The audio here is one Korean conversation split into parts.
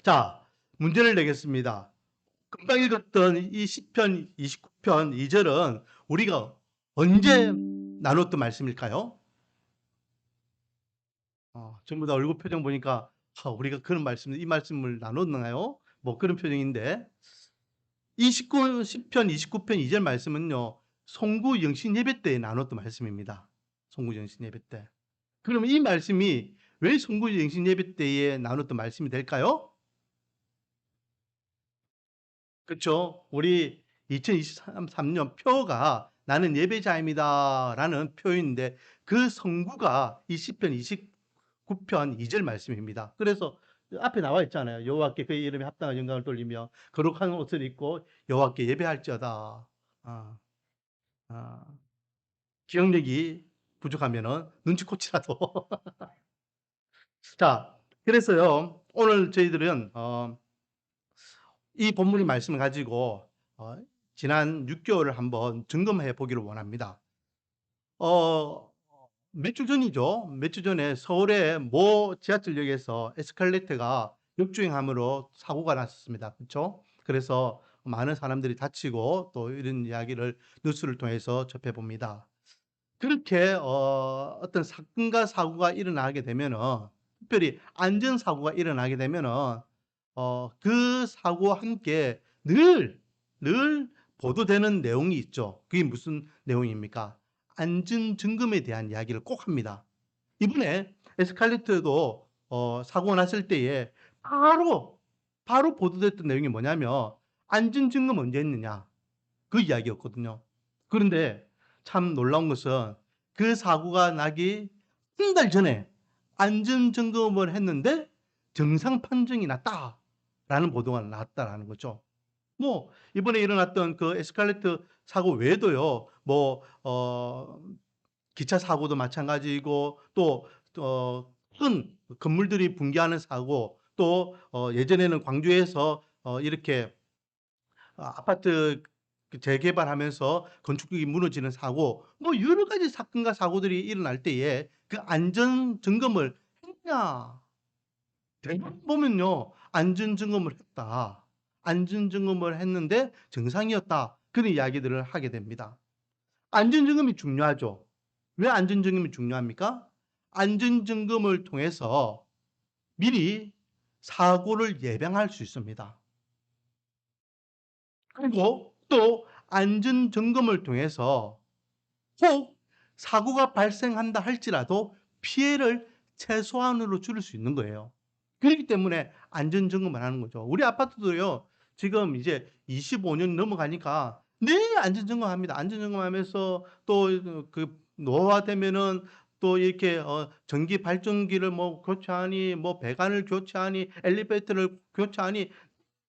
자, 문제를 내겠습니다. 금방 읽었던 이 시편 29편 2절은 우리가 언제 나눴던 말씀일까요? 전부 다 얼굴 표정 보니까 우리가 그런 이 말씀을 나눴나요? 뭐 그런 표정인데, 이 시편 29편 2절 말씀은요, 송구 영신 예배 때에 나눴던 말씀입니다. 송구 영신 예배 때. 그러면 이 말씀이 왜 송구 영신 예배 때에 나눴던 말씀이 될까요? 그렇죠. 우리 2023년 표가 나는 예배자입니다 라는 표인데, 그 성구가 이 시편 29편 2절 말씀입니다. 그래서 앞에 나와 있잖아요. 여호와께 그의 이름에 합당한 영광을 돌리며 거룩한 옷을 입고 여호와께 예배할지어다. 아, 아, 기억력이 부족하면은 눈치코치라도. 자, 그래서요, 오늘 저희들은 이 본문의 말씀을 가지고 지난 6개월을 한번 점검해 보기를 원합니다. 몇 주 전이죠. 몇 주 전에 서울의 모 지하철역에서 에스컬레이터가 역주행함으로 사고가 났었습니다. 그렇죠? 그래서 많은 사람들이 다치고 또 이런 이야기를 뉴스를 통해서 접해 봅니다. 그렇게 어떤 사건과 사고가 일어나게 되면은, 특별히 안전사고가 일어나게 되면은 그 사고와 함께 늘 보도되는 내용이 있죠. 그게 무슨 내용입니까? 안전점검에 대한 이야기를 꼭 합니다. 이번에 에스컬레이터도 사고가 났을 때에 바로 보도됐던 내용이 뭐냐면, 안전점검 언제 했느냐, 그 이야기였거든요. 그런데 참 놀라운 것은 그 사고가 나기 한 달 전에 안전점검을 했는데 정상 판정이 났다라는 보도가 나왔다라는 거죠. 뭐 이번에 일어났던 그 에스컬레이터 사고 외에도요, 뭐 기차 사고도 마찬가지이고, 또 큰 건물들이 붕괴하는 사고, 또 예전에는 광주에서 이렇게 아파트 재개발하면서 건축력이 무너지는 사고, 뭐 여러 가지 사건과 사고들이 일어날 때에 그 안전 점검을 했냐? 대부분 보면요, 안전 점검을 했다. 안전 점검을 했는데 정상이었다. 그런 이야기들을 하게 됩니다. 안전 점검이 중요하죠. 왜 안전 점검이 중요합니까? 안전 점검을 통해서 미리 사고를 예방할 수 있습니다. 그리고 또 안전 점검을 통해서 혹 사고가 발생한다 할지라도 피해를 최소한으로 줄일 수 있는 거예요. 그렇기 때문에 안전 점검을 하는 거죠. 우리 아파트도요, 지금 이제 25년 넘어가니까 늘 안전 점검합니다. 안전 점검하면서 또 그 노화되면은 또 이렇게 전기 발전기를 뭐 교체하니, 뭐 배관을 교체하니, 엘리베이터를 교체하니,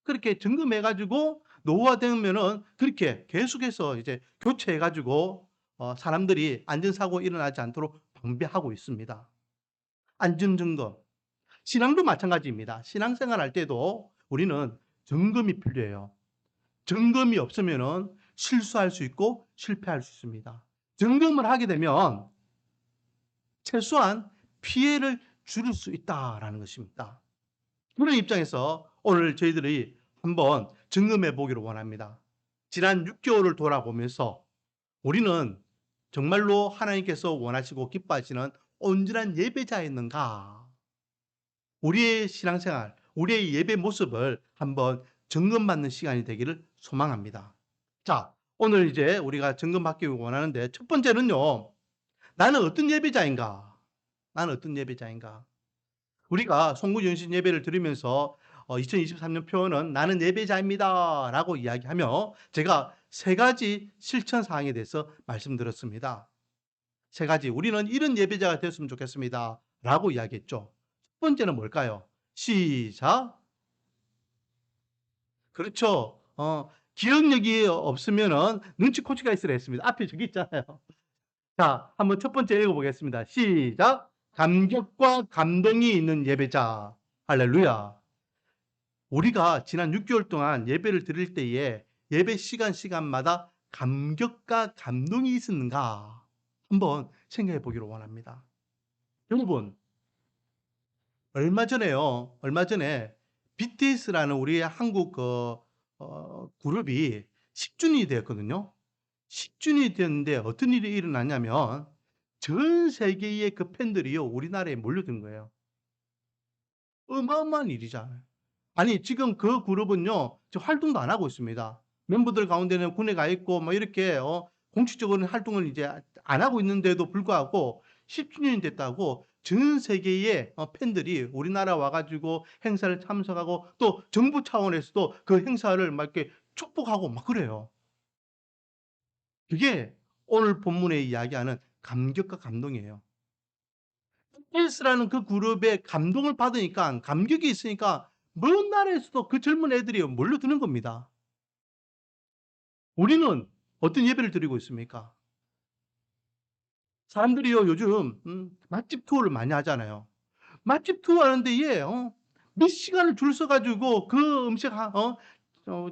그렇게 점검해 가지고 노후화되면은 그렇게 계속해서 이제 교체해 가지고 사람들이 안전사고 일어나지 않도록 방비하고 있습니다. 안전점검. 신앙도 마찬가지입니다. 신앙생활 할 때도 우리는 점검이 필요해요. 점검이 없으면은 실수할 수 있고 실패할 수 있습니다. 점검을 하게 되면 최소한 피해를 줄일 수 있다라는 것입니다. 그런 입장에서 오늘 저희들이 한번 점검해 보기를 원합니다. 지난 6개월을 돌아보면서 우리는 정말로 하나님께서 원하시고 기뻐하시는 온전한 예배자였는가? 우리의 신앙생활, 우리의 예배 모습을 한번 점검받는 시간이 되기를 소망합니다. 자, 오늘 이제 우리가 점검받기 원하는데, 첫 번째는요, 나는 어떤 예배자인가? 나는 어떤 예배자인가? 우리가 송구전신 예배를 드리면서 2023년 표어는 나는 예배자입니다 라고 이야기하며 제가 세 가지 실천 사항에 대해서 말씀드렸습니다. 세 가지, 우리는 이런 예배자가 되었으면 좋겠습니다 라고 이야기했죠. 첫 번째는 뭘까요? 시작. 그렇죠. 기억력이 없으면은 눈치코치가 있으라 했습니다. 앞에 저기 있잖아요. 자, 한번 첫 번째 읽어보겠습니다. 시작. 감격과 감동이 있는 예배자. 할렐루야. 우리가 지난 6개월 동안 예배를 드릴 때에 예배 시간마다 감격과 감동이 있었는가 한번 생각해 보기를 원합니다. 여러분, 얼마 전에 BTS라는 우리 한국 그룹이 10 주년이 되었거든요. 10 주년이 되었는데 어떤 일이 일어났냐면 전 세계의 그 팬들이요 우리나라에 몰려든 거예요. 어마어마한 일이잖아요. 아니 지금 그 그룹은요 지금 활동도 안 하고 있습니다. 멤버들 가운데는 군에 가 있고 뭐 이렇게 공식적으로는 활동을 이제 안 하고 있는데도 불구하고 10 주년이 됐다고 전 세계의 팬들이 우리나라 와 가지고 행사를 참석하고 또 정부 차원에서도 그 행사를 막 이렇게 축복하고 막 그래요. 그게 오늘 본문에 이야기하는 감격과 감동이에요. BTS라는 그 그룹의 감동을 받으니까 감격이 있으니까 먼 나라에서도 그 젊은 애들이 몰려드는 겁니다. 우리는 어떤 예배를 드리고 있습니까? 사람들이요 요즘 맛집 투어를 많이 하잖아요. 맛집 투어 하는데 몇 시간을 줄 서 가지고 그 음식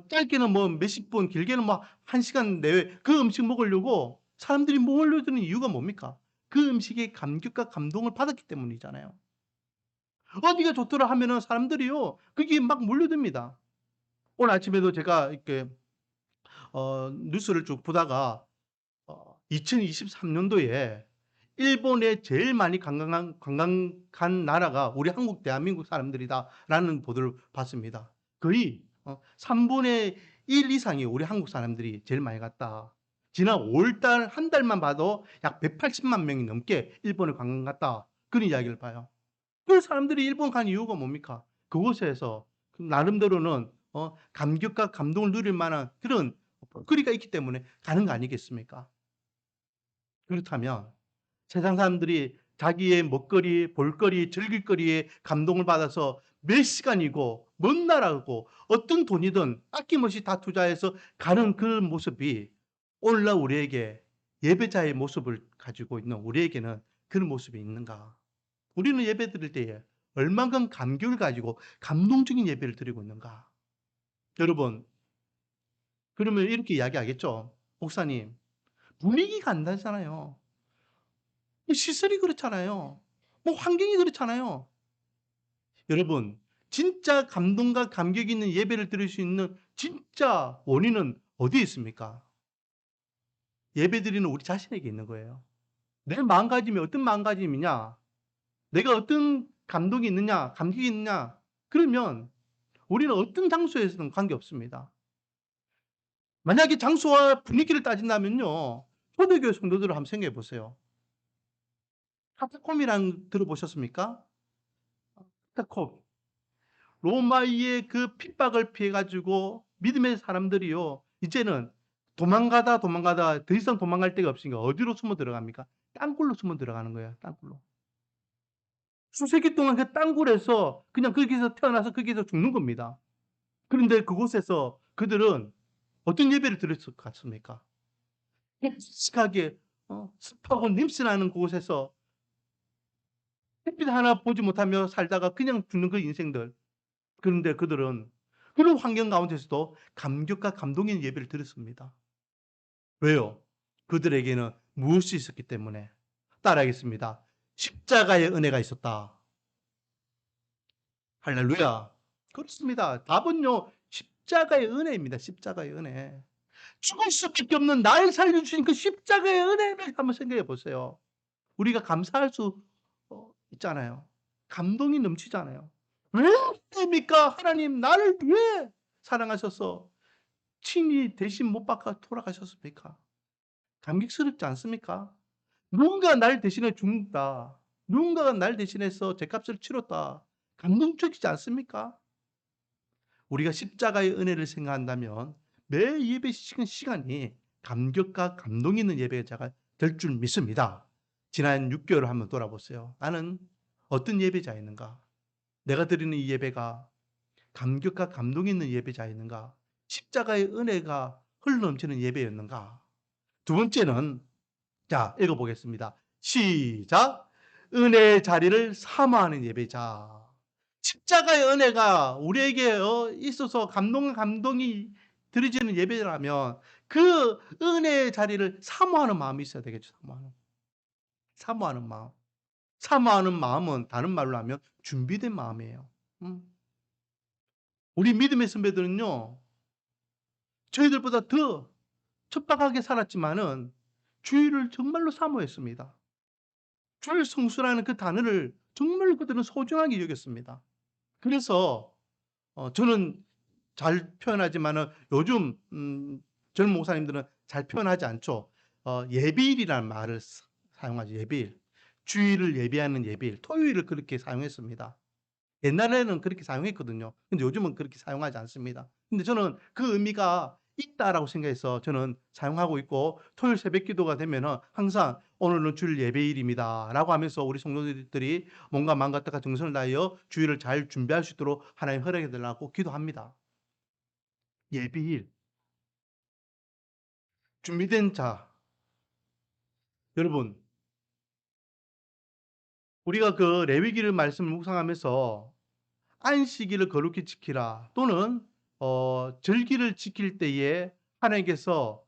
짧게는 뭐 몇십 분 길게는 뭐 1 시간 내외 그 음식 먹으려고 사람들이 몰려드는 이유가 뭡니까? 그 음식의 감격과 감동을 받았기 때문이잖아요. 어디가 좋더라 하면은 사람들이요 거기에 막 몰려듭니다. 오늘 아침에도 제가 이렇게 뉴스를 쭉 보다가 2023 년도에 일본에 제일 많이 관광 간 나라가 우리 한국 대한민국 사람들이다라는 보도를 봤습니다. 거의 3분의 1 이상이 우리 한국 사람들이 제일 많이 갔다. 지난 5월 달 한 달만 봐도 약 180만 명이 넘게 일본을 관광 갔다. 그런 이야기를 봐요. 그 사람들이 일본 간 이유가 뭡니까? 그곳에서 그 나름대로는 감격과 감동을 누릴 만한 그런 거리가 있기 때문에 가는 거 아니겠습니까? 그렇다면 세상 사람들이 자기의 먹거리, 볼거리, 즐길 거리에 감동을 받아서 몇 시간이고 먼 나라고 어떤 돈이든 아낌없이 다 투자해서 가는 그 모습이 오늘날 우리에게 예배자의 모습을 가지고 있는 우리에게는 그런 모습이 있는가? 우리는 예배 드릴 때에 얼만큼 감격을 가지고 감동적인 예배를 드리고 있는가? 여러분, 그러면 이렇게 이야기하겠죠. 목사님, 분위기가 안 다르잖아요. 뭐 시설이 그렇잖아요. 뭐 환경이 그렇잖아요. 여러분, 진짜 감동과 감격이 있는 예배를 드릴 수 있는 진짜 원인은 어디에 있습니까? 예배 드리는 우리 자신에게 있는 거예요. 내 마음가짐이 어떤 마음가짐이냐? 내가 어떤 감동이 있느냐? 감격이 있느냐? 그러면 우리는 어떤 장소에서든 관계없습니다. 만약에 장소와 분위기를 따진다면요. 초대교회 성도들을 한번 생각해 보세요. 카타콤이란 들어보셨습니까? 카타콤. 로마의 그 핍박을 피해 가지고 믿음의 사람들이요. 이제는 도망가다 더 이상 도망갈 데가 없으니까 어디로 숨어 들어갑니까? 땅굴로 숨어 들어가는 거예요, 땅굴로. 수세기 동안 그 땅굴에서 그냥 거기서 태어나서 거기서 죽는 겁니다. 그런데 그곳에서 그들은 어떤 예배를 드렸을 것 같습니까? 끔찍하게 습하고 냄새나는 곳에서 햇빛 하나 보지 못하며 살다가 그냥 죽는 그 인생들. 그런데 그들은 그런 환경 가운데서도 감격과 감동 있는 예배를 드렸습니다. 왜요? 그들에게는 무엇이 있었기 때문에. 따라하겠습니다. 십자가의 은혜가 있었다. 할렐루야. 그렇습니다. 답은요. 십자가의 은혜입니다. 십자가의 은혜. 죽을 수밖에 없는 날 살려주신 그 십자가의 은혜를 한번 생각해 보세요. 우리가 감사할 수 있잖아요. 감동이 넘치잖아요. 왜 그럽니까? 하나님 나를 왜 사랑하셔서 친히 대신 못 박아 돌아가셨습니까? 감격스럽지 않습니까? 누군가 날 대신해 죽는다. 누군가가 날 대신해서 죗값을 치렀다. 감동적이지 않습니까? 우리가 십자가의 은혜를 생각한다면 매 예배 시간이 감격과 감동 있는 예배자가 될 줄 믿습니다. 지난 6개월을 한번 돌아보세요. 나는 어떤 예배자였는가? 내가 드리는 이 예배가 감격과 감동 있는 예배자였는가? 십자가의 은혜가 흘러넘치는 예배였는가? 두 번째는 자 읽어 보겠습니다. 시작. 은혜의 자리를 사모하는 예배자. 십자가의 은혜가 우리에게 있어서 감동이 드려지는 예배라면 그 은혜의 자리를 사모하는 마음이 있어야 되겠죠. 사모하는 마음. 사모하는 마음은 다른 말로 하면 준비된 마음이에요. 음. 우리 믿음의 선배들은요, 저희들보다 더 척박하게 살았지만은 주일을 정말로 사모했습니다. 주일 성수라는 그 단어를 정말로 그들은 소중하게 여겼습니다. 그래서 저는 잘 표현하지만은 요즘 젊은 목사님들은 잘 표현하지 않죠. 예비일이라는 말을 사용하죠. 예비일. 주일을 예비하는 예비일. 토요일을 그렇게 사용했습니다. 옛날에는 그렇게 사용했거든요. 근데 요즘은 그렇게 사용하지 않습니다. 근데 저는 그 의미가 있다라고 생각해서 저는 사용하고 있고, 토요일 새벽 기도가 되면은 항상 "오늘은 주일 예배일입니다."라고 하면서 우리 성도들이 몸과 마음과 뜻과 정성을 다하여 주일을 잘 준비할 수 있도록 하나님 허락해 달라고 기도합니다. 예비일, 준비된 자. 여러분, 우리가 그 레위기를 말씀을 묵상하면서 "안식일을 거룩히 지키라." 또는 절기를 지킬 때에 하나님께서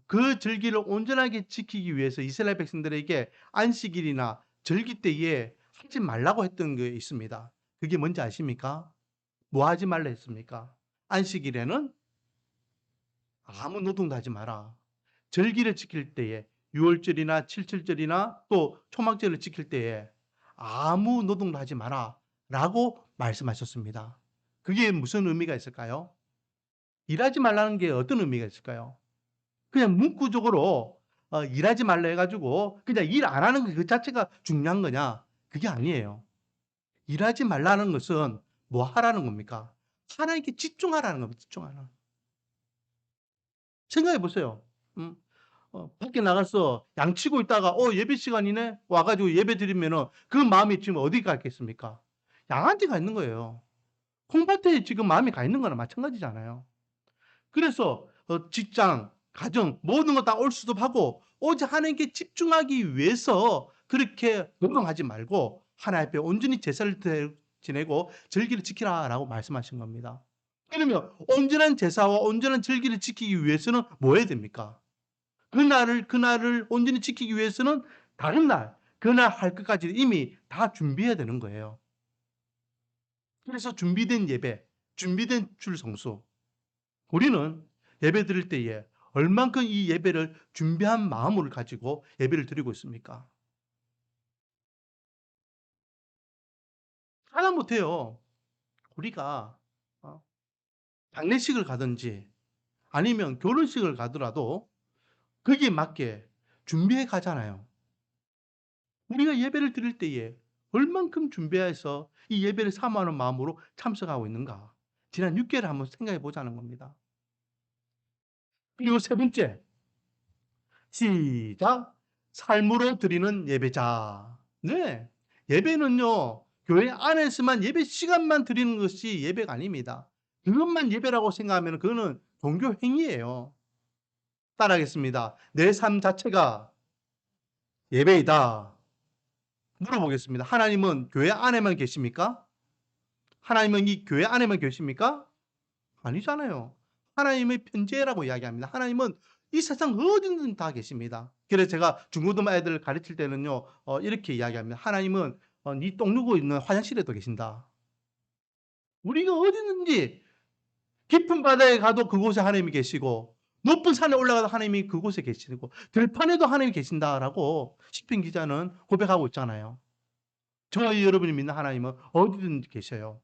그 절기를 온전하게 지키기 위해서 이스라엘 백성들에게 안식일이나 절기 때에 하지 말라고 했던 게 있습니다. 그게 뭔지 아십니까? 뭐 하지 말라 했습니까? 안식일에는 아무 노동도 하지 마라. 절기를 지킬 때에 유월절이나 칠칠절이나 또 초막절을 지킬 때에 아무 노동도 하지 마라라고 말씀하셨습니다. 그게 무슨 의미가 있을까요? 일하지 말라는 게 어떤 의미가 있을까요? 그냥 문구적으로 일하지 말라 해 가지고 그냥 일 안 하는 거 그 자체가 중요한 거냐? 그게 아니에요. 일하지 말라는 것은 뭐 하라는 겁니까? 하나님께 집중하라는 겁니다. 집중하라. 생각해 보세요. 음. 밖에 나가서 양치고 있다가 예배 시간이네 와 가지고 예배 드리면은 그 마음이 지금 어디 가 있겠습니까? 양한테 가 있는 거예요. 콩밭에 지금 마음이 가 있는 거나 마찬가지잖아요. 그래서 직장, 가정 모든 거 다 올수습하고 오직 하나님께 집중하기 위해서 그렇게 노동하지 말고 하나님 앞에 온전히 제사를 지내고 절기를 지키라라고 말씀하신 겁니다. 그러면 온전한 제사와 온전한 절기를 지키기 위해서는 뭐 해야 됩니까? 그날을 온전히 지키기 위해서는 다른 날, 그날 할 것까지 이미 다 준비해야 되는 거예요. 그래서 준비된 예배, 준비된 줄 성수. 우리는 예배 드릴 때에 얼만큼 이 예배를 준비한 마음을 가지고 예배를 드리고 있습니까? 하나 못해요. 우리가 어, 장례식을 가든지 아니면 결혼식을 가더라도 거기에 맞게 준비해 가잖아요. 우리가 예배를 드릴 때에 얼만큼 준비해서 이 예배를 사모하는 마음으로 참석하고 있는가? 지난 6개월을 한번 생각해 보자는 겁니다. 그리고 세 번째, 시작. 삶으로 드리는 예배자. 네. 예배는요, 교회 안에서만 예배 시간만 드리는 것이 예배가 아닙니다. 그것만 예배라고 생각하면 그거는 종교 행위예요. 따라하겠습니다. 내 삶 자체가 예배이다. 물어보겠습니다. 하나님은 교회 안에만 계십니까? 하나님은 이 교회 안에만 계십니까? 아니잖아요. 하나님의 편재라고 이야기합니다. 하나님은 이 세상 어디든 다 계십니다. 그래서 제가 중고등 애들 가르칠 때는요, 이렇게 이야기합니다. 하나님은 네 똥 누고 있는 화장실에도 계신다. 우리가 어디든지 깊은 바다에 가도 그곳에 하나님이 계시고 높은 산에 올라가도 하나님이 그곳에 계시고 들판에도 하나님이 계신다라고 시편 기자는 고백하고 있잖아요. 저와 여러분이 믿는 하나님은 어디든 계셔요.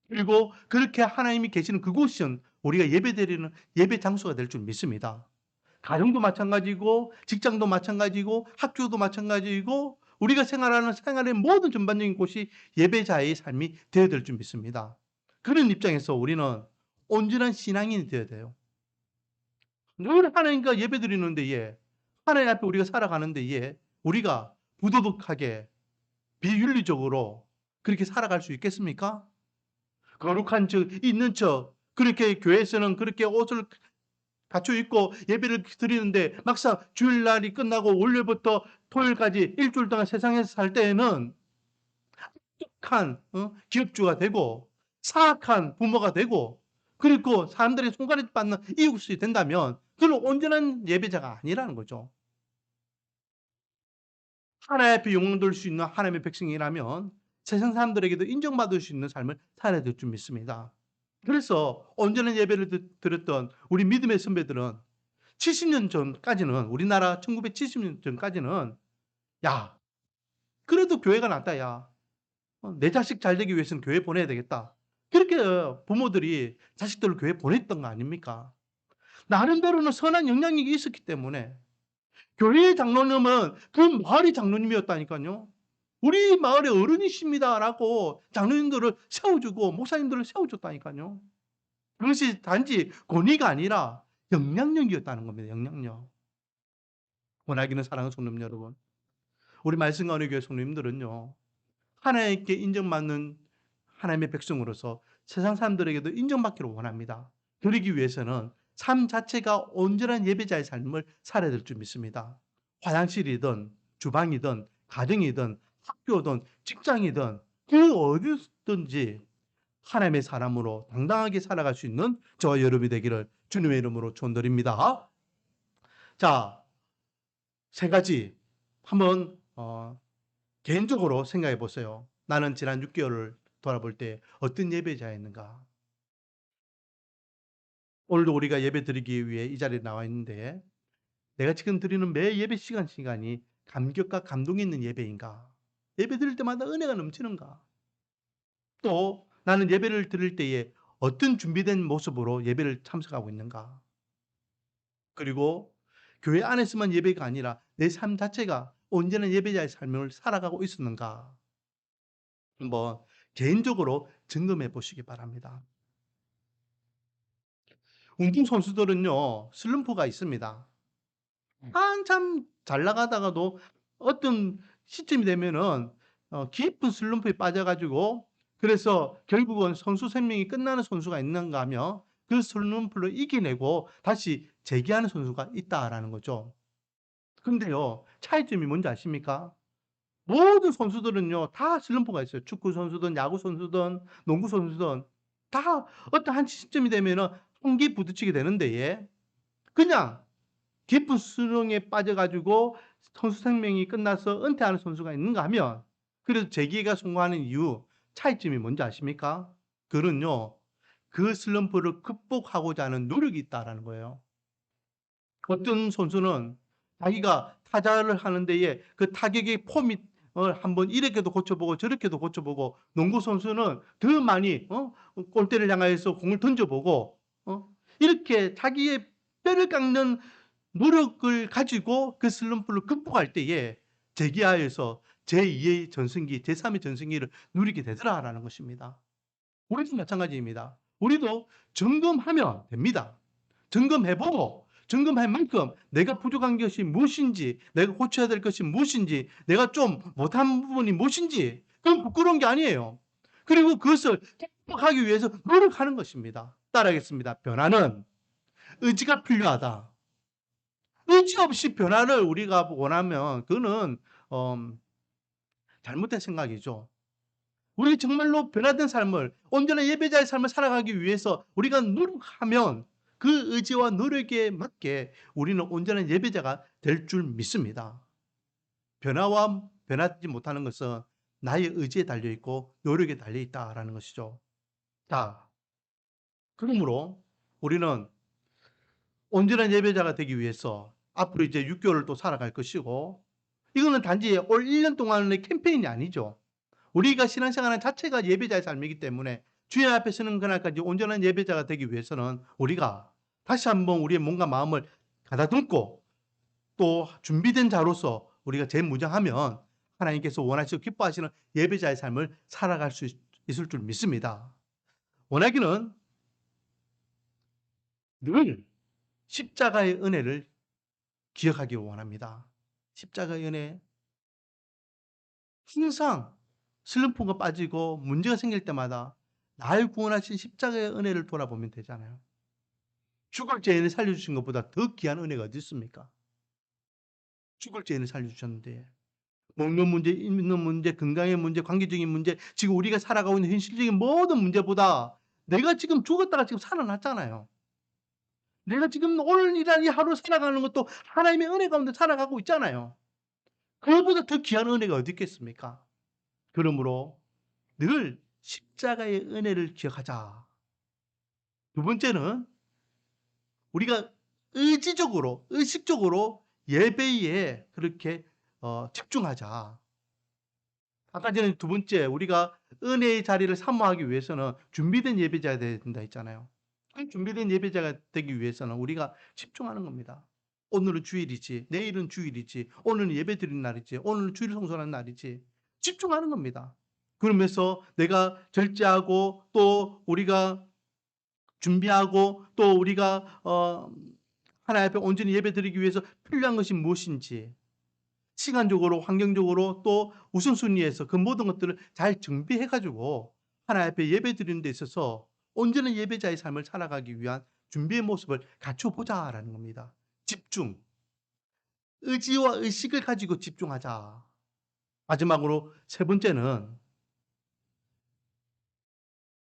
그리고 그렇게 하나님이 계시는 그곳은 우리가 예배드리는 예배 장소가 될 줄 믿습니다. 가정도 마찬가지고 직장도 마찬가지고 학교도 마찬가지고 우리가 생활하는 생활의 모든 전반적인 곳이 예배자의 삶이 되어야 될 줄 믿습니다. 그런 입장에서 우리는 온전한 신앙인이 되어야 돼요. 늘 하나님과 예배드리는 데에 하나님 앞에 우리가 살아가는 데에 우리가 부도덕하게 비윤리적으로 그렇게 살아갈 수 있겠습니까? 거룩한 척 있는 척 그렇게 교회에서는 그렇게 옷을 갖춰 입고 예배를 드리는데 막상 주일날이 끝나고 월요일부터 토요일까지 일주일 동안 세상에서 살 때에는 악독한 기업주가 되고 사악한 부모가 되고 그리고 사람들의 손가락 받는 이웃이 된다면 그는 온전한 예배자가 아니라는 거죠. 하나님 앞에 영광 돌릴 수 있는 하나님의 백성이라면 세상 사람들에게도 인정받을 수 있는 삶을 살아야 될 줄 믿습니다. 그래서 온전한 예배를 드렸던 우리 믿음의 선배들은 70년 전까지는, 우리나라 1970년 전까지는 '야, 그래도 교회가 낫다 야. 내 자식 잘 되기 위해서는 교회 보내야 되겠다.' 그렇게 부모들이 자식들을 교회에 보냈던 거 아닙니까? 나름대로는 선한 영향력이 있었기 때문에 교회의 장로님은 그 마을의 장로님이었다니까요. "우리 마을의 어른이십니다."라고 장로님들을 세워주고 목사님들을 세워줬다니까요. 그것이 단지 권위가 아니라 영향력이었다는 겁니다, 영향력. 원하기는 사랑하는 성도님 여러분, 우리 말씀과 은혜교회 성도님들은요, 하나님께 인정받는 하나님의 백성으로서 세상 사람들에게도 인정받기를 원합니다. 그러기 위해서는 삶 자체가 온전한 예배자의 삶을 살아야 될 줄 믿습니다. 화장실이든 주방이든 가정이든 학교든 직장이든 그 어디든지 하나님의 사람으로 당당하게 살아갈 수 있는 저와 여러분이 되기를 주님의 이름으로 축원드립니다. 자, 세 가지 한번 개인적으로 생각해 보세요. 나는 지난 6개월을 돌아볼 때 어떤 예배자였는가? 오늘도 우리가 예배 드리기 위해 이 자리에 나와 있는데, 내가 지금 드리는 매 예배 시간이 감격과 감동이 있는 예배인가? 예배 드릴 때마다 은혜가 넘치는가? 또 나는 예배를 드릴 때에 어떤 준비된 모습으로 예배를 참석하고 있는가? 그리고 교회 안에서만 예배가 아니라 내 삶 자체가 온전한 예배자의 삶을 살아가고 있었는가? 한번 개인적으로 점검해 보시기 바랍니다. 운동선수들은요, 슬럼프가 있습니다. 한참 잘 나가다가도 어떤 시점이 되면은 깊은 슬럼프에 빠져 가지고, 그래서 결국은 선수 생명이 끝나는 선수가 있는가 하면 그 슬럼프를 이겨내고 다시 재기하는 선수가 있다라는 거죠. 근데요, 차이점이 뭔지 아십니까? 모든 선수들은요 다 슬럼프가 있어요. 축구 선수든 야구 선수든 농구 선수든 다 어떤 한 시점이 되면은 한기 부딪히게 되는데, 그냥 깊은 수렁에 빠져 가지고 선수 생명이 끝나서 은퇴하는 선수가 있는가 하면, 그래도 재기가 성공하는 이유, 차이점이 뭔지 아십니까? 그는요, 그 슬럼프를 극복하고자 하는 노력이 있다라는 거예요. 어떤 선수는 자기가 타자를 하는 데에 그 타격의 폼이 한번 이렇게도 고쳐보고 저렇게도 고쳐보고, 농구 선수는 더 많이 골대를 향하여서 공을 던져보고 이렇게 자기의 뼈를 깎는 노력을 가지고 그 슬럼프를 극복할 때에 재기하여서 제2의 전성기, 제3의 전성기를 누리게 되더라라는 것입니다. 우리도 마찬가지입니다. 우리도 점검하면 됩니다. 점검해보고 점검할 만큼 내가 부족한 것이 무엇인지, 내가 고쳐야 될 것이 무엇인지, 내가 좀 못한 부분이 무엇인지, 그건 부끄러운 게 아니에요. 그리고 그것을 극복하기 위해서 노력하는 것입니다. 따라하겠습니다. 변화는 의지가 필요하다. 의지 없이 변화를 우리가 원하면 그거는 잘못된 생각이죠. 우리 정말로 변화된 삶을, 온전한 예배자의 삶을 살아가기 위해서 우리가 노력하면 그 의지와 노력에 맞게 우리는 온전한 예배자가 될 줄 믿습니다. 변화와 변하지 못하는 것은 나의 의지에 달려 있고 노력에 달려 있다라는 것이죠. 자, 그러므로 우리는 온전한 예배자가 되기 위해서 앞으로 이제 6개월을 또 살아갈 것이고, 이거는 단지 올 1년 동안의 캠페인이 아니죠. 우리가 신앙생활하는 자체가 예배자의 삶이기 때문에 주님 앞에 서는 그날까지 온전한 예배자가 되기 위해서는 우리가 다시 한번 우리의 몸과 마음을 가다듬고 또 준비된 자로서 우리가 재무장하면 하나님께서 원하시고 기뻐하시는 예배자의 삶을 살아갈 수 있을 줄 믿습니다. 원하기는 늘 십자가의 은혜를 기억하기 원합니다. 십자가의 은혜, 항상 슬럼프가 빠지고 문제가 생길 때마다 날 구원하신 십자가의 은혜를 돌아보면 되잖아요. 죽을 죄인을 살려주신 것보다 더 귀한 은혜가 어디 있습니까? 죽을 죄인을 살려주셨는데, 먹는 문제, 입는 문제, 건강의 문제, 관계적인 문제, 지금 우리가 살아가고 있는 현실적인 모든 문제보다 내가 지금 죽었다가 지금 살아났잖아요. 내가 지금 오늘이라는 이 하루 살아가는 것도 하나님의 은혜 가운데 살아가고 있잖아요. 그거보다 더 귀한 은혜가 어디 있겠습니까? 그러므로 늘 십자가의 은혜를 기억하자. 두 번째는 우리가 의지적으로, 의식적으로 예배에 그렇게 집중하자. 아까 전에 두 번째, 우리가 은혜의 자리를 사모하기 위해서는 준비된 예배자가 돼야 된다 했잖아요. 그 준비된 예배자가 되기 위해서는 우리가 집중하는 겁니다. 오늘은 주일이지, 내일은 주일이지, 오늘은 예배 드리는 날이지, 오늘은 주일 성수하는 날이지. 집중하는 겁니다. 그러면서 내가 절제하고 또 우리가 준비하고 또 우리가 하나님 앞에 온전히 예배 드리기 위해서 필요한 것이 무엇인지 시간적으로 환경적으로 또 우선순위에서 그 모든 것들을 잘 정비해 가지고 하나님 앞에 예배 드리는 데 있어서 온전한 예배자의 삶을 살아가기 위한 준비의 모습을 갖춰 보자라는 겁니다. 집중. 의지와 의식을 가지고 집중하자. 마지막으로 세 번째는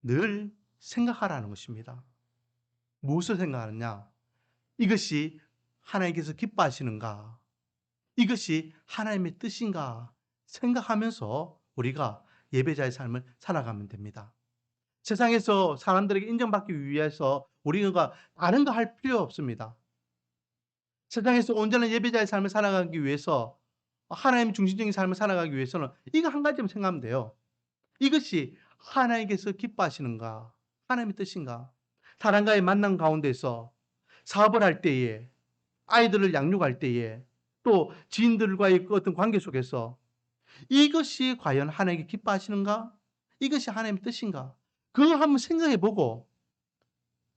늘 생각하라는 것입니다. 무엇을 생각하느냐? 이것이 하나님께서 기뻐하시는가? 이것이 하나님의 뜻인가? 생각하면서 우리가 예배자의 삶을 살아가면 됩니다. 세상에서 사람들에게 인정받기 위해서 우리가 다른 거 할 필요 없습니다. 세상에서 온전한 예배자의 삶을 살아가기 위해서 하나님 중심적인 삶을 살아가기 위해서는 이거 한 가지만 생각하면 돼요. 이것이 하나님께서 기뻐하시는가? 하나님의 뜻인가? 사람과의 만남 가운데서 사업을 할 때에 아이들을 양육할 때에 또 지인들과의 그 어떤 관계 속에서 이것이 과연 하나님께 기뻐하시는가? 이것이 하나님의 뜻인가? 그거 한번 생각해 보고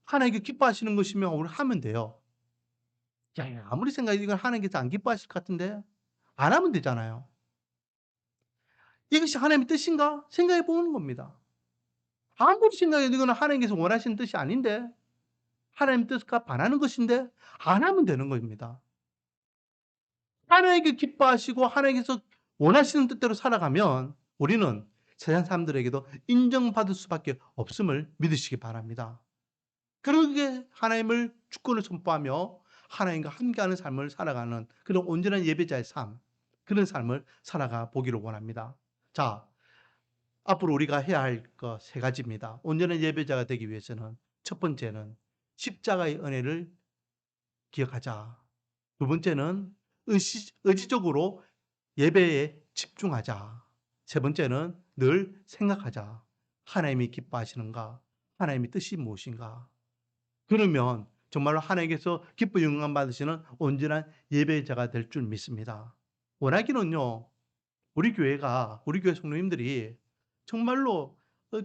하나님께 기뻐하시는 것이면 우리 하면 돼요. 야, 아무리 생각해도 이건 하나님께서 안 기뻐하실 것 같은데 안 하면 되잖아요. 이것이 하나님의 뜻인가? 생각해 보는 겁니다. 아무리 생각해도 이거는 하나님께서 원하시는 뜻이 아닌데 하나님 뜻과 반하는 것인데 안 하면 되는 겁니다. 하나님께 기뻐하시고 하나님께서 원하시는 뜻대로 살아가면 우리는 세상 사람들에게도 인정받을 수밖에 없음을 믿으시기 바랍니다. 그러게 하나님을 주권을 선포하며 하나님과 함께하는 삶을 살아가는 그런 온전한 예배자의 삶, 그런 삶을 살아가 보기를 원합니다. 자, 앞으로 우리가 해야 할 것 세 가지입니다. 온전한 예배자가 되기 위해서는 첫 번째는 십자가의 은혜를 기억하자. 두 번째는 의지적으로 예배에 집중하자. 세 번째는 늘 생각하자. 하나님이 기뻐하시는가? 하나님의 뜻이 무엇인가? 그러면 정말로 하나님께서 기뻐 영광 받으시는 온전한 예배자가 될 줄 믿습니다. 원하기는요, 우리 교회 성도님들이 정말로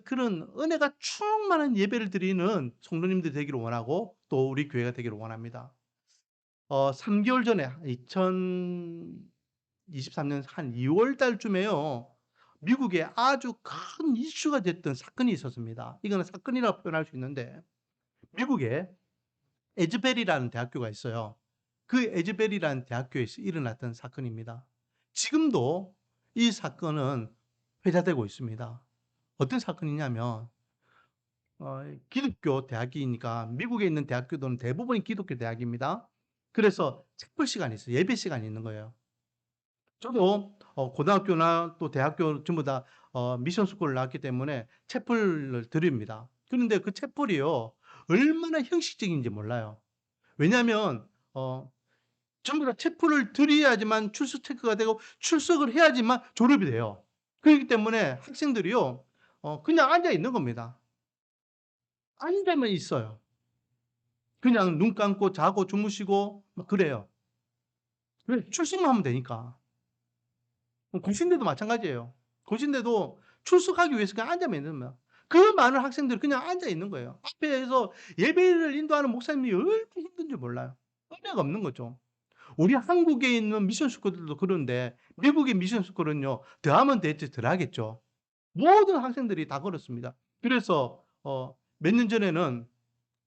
그런 은혜가 충만한 예배를 드리는 성도님들이 되기를 원하고 또 우리 교회가 되기를 원합니다. 3개월 전에 2023년 한 2월 달쯤에요. 미국에 아주 큰 이슈가 됐던 사건이 있었습니다. 이거는 사건이라고 표현할 수 있는데 미국에 에즈베리라는 대학교가 있어요. 그 에즈베리라는 대학교에서 일어났던 사건입니다. 지금도 이 사건은 회자되고 있습니다. 어떤 사건이냐면 기독교 대학이니까 미국에 있는 대학교들은 대부분이 기독교 대학입니다. 그래서 책불 시간이 있어요. 예배 시간이 있는 거예요. 저도 고등학교나 또 대학교 전부 다 미션 스쿨을 나왔기 때문에 채플을 드립니다. 그런데 그 채플이요, 얼마나 형식적인지 몰라요. 왜냐하면 전부 다 채플을 드려야지만 출석 체크가 되고 출석을 해야지만 졸업이 돼요. 그렇기 때문에 학생들이요, 그냥 앉아 있는 겁니다. 앉아만 있어요. 그냥 눈 감고 자고 주무시고 막 그래요. 왜? 출석만 하면 되니까. 고신대도 마찬가지예요. 고신대도 출석하기 위해서 그냥 앉아만 있는 거야. 그 많은 학생들이 그냥 앉아 있는 거예요. 앞에서 예배를 인도하는 목사님이 얼마나 힘든지 몰라요. 은혜가 없는 거죠. 우리 한국에 있는 미션 스쿨들도 그런데 미국의 미션 스쿨은요, 더하면 됐지 덜 하겠죠. 모든 학생들이 다 그렇습니다. 그래서 몇 년 전에는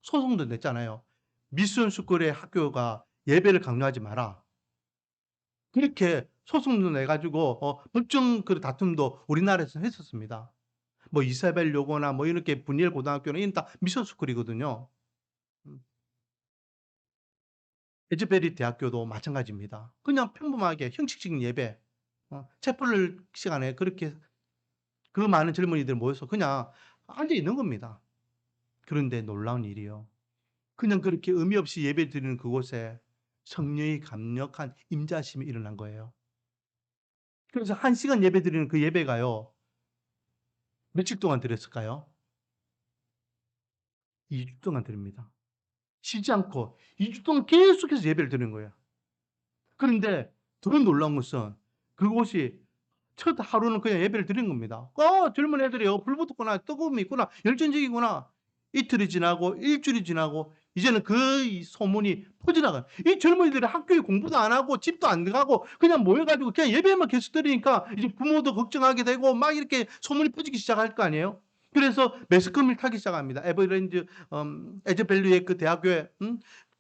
소송도 냈잖아요. 미션 스쿨의 학교가 예배를 강요하지 마라. 그렇게 소송도 내 가지고 법정 그 다툼도 우리나라에서 했었습니다. 뭐 이사벨 요고나 뭐 이렇게 분리엘 고등학교는 이런 다 미션 스쿨이거든요. 음. 에즈베리 대학교도 마찬가지입니다. 그냥 평범하게 형식적인 예배, 채플 시간에 그렇게 그 많은 젊은이들 모여서 그냥 앉아 있는 겁니다. 그런데 놀라운 일이요. 그냥 그렇게 의미 없이 예배드리는 그곳에 성령의 강력한 임재하심이 일어난 거예요. 그래서 1시간 예배드리는 그 예배가요. 며칠 동안 드렸을까요? 2주 동안 드립니다. 쉬지 않고 2주 동안 계속해서 예배를 드리는 거예요. 그런데 더 놀라운 것은 그곳이 첫 하루는 그냥 예배를 드린 겁니다. 젊은 애들이요. 불 붙었구나, 뜨거움이 있구나, 열정적이구나. 이틀이 지나고 일주일이 지나고 이제는 그 소문이 퍼져나가요. 이 젊은이들이 학교에 공부도 안 하고 집도 안 가고 그냥 모여가지고 그냥 예배만 계속 드리니까 이제 부모도 걱정하게 되고 막 이렇게 소문이 퍼지기 시작할 거 아니에요. 그래서 매스컴을 타기 시작합니다. 에버랜드 에즈밸리의 그 대학교에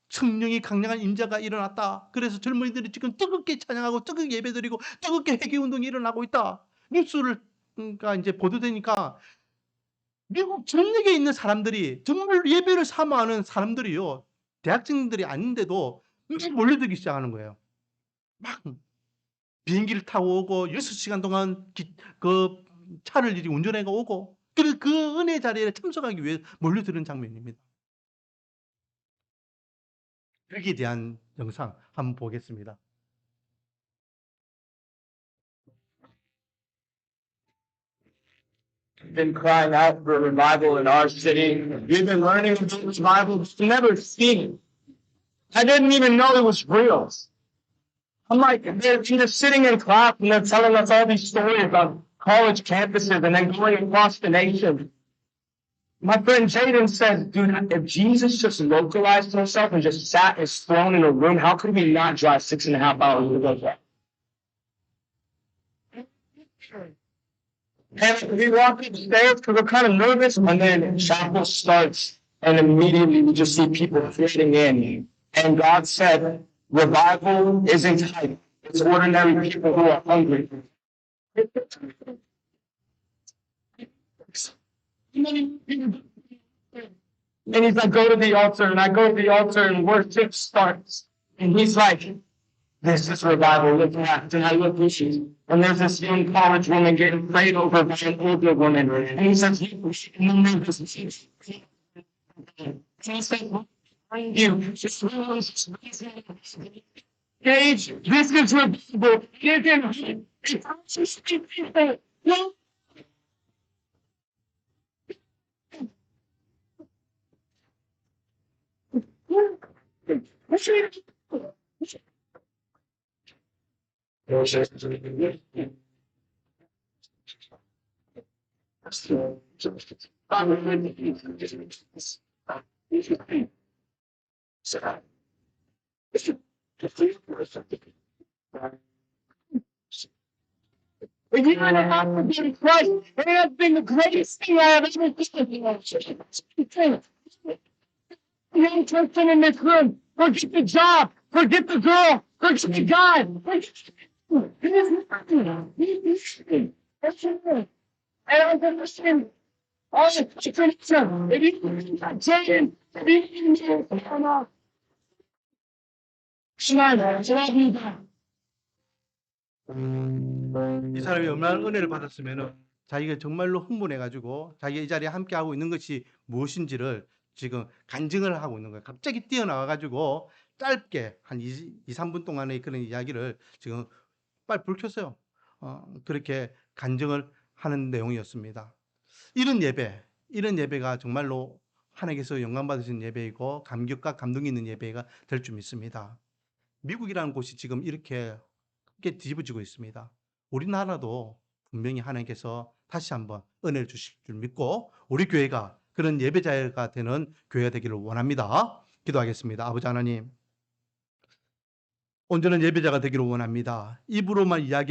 성령이 강력한 임재가 일어났다. 그래서 젊은이들이 지금 뜨겁게 찬양하고 뜨겁게 예배드리고 뜨겁게 회개운동이 일어나고 있다. 뉴스를 그러니까 이제 보도되니까 미국 전역에 있는 사람들이 정말 예배를 사모하는 사람들이요. 대학생들이 아닌데도 막 몰려들기 시작하는 거예요. 막 비행기를 타고 오고 6시간 동안 그 차를 이제 운전해 오고 그 은혜 자리에 참석하기 위해 몰려드는 장면입니다. 여기에 대한 영상 한번 보겠습니다. Been crying out for a revival in our city. We've been learning about revival, but never seen it. I didn't even know it was real. I'm like, they're just sitting in class and they're telling us all these stories on college campuses and then going across the nation. My friend Jaden said, dude, if Jesus just localized himself and just sat his throne in a room, how could we not drive 6.5 hours to go there? And we walk upstairs because we're kind of nervous, and then chapel starts, and immediately we just see people flooding in. And God said, revival isn't hype. It's ordinary people who are hungry. And he's like, go to the altar, and I go to the altar, and worship starts. And he's like, this is revival, look at, and I look and there's this young college woman getting prayed over by an older woman, and he says, and he said, you, Gage, this is revival, give him, no. A year and a half of being Christ, it has been the greatest thing I have ever done. Young person in this room, forget the job, forget the girl, forget the guy, I don't understand. All the chicken, if you 이 사람이 얼마나 은혜를 받았으면은 자기가 정말로 흥분해가지고 자기가 이 자리에 함께하고 있는 것이 무엇인지를 지금 간증을 하고 있는 거예요. 갑자기 뛰어나와가지고 짧게 한 2-3분 동안의 그런 이야기를 지금 빨리 불 켰어요. 그렇게 간증을 하는 내용이었습니다. 이런 예배가 정말로 하나님께서 영광 받으신 예배이고 감격과 감동이 있는 예배가 될 줄 믿습니다. 미국이라는 곳이 지금 이렇게 크게 뒤집어지고 있습니다. 우리나라도 분명히 하나님께서 다시 한번 은혜를 주실 줄 믿고 우리 교회가 그런 예배자가 되는 교회가 되기를 원합니다. 기도하겠습니다. 아버지 하나님, 온전한 예배자가 되기를 원합니다. 입으로만 이야기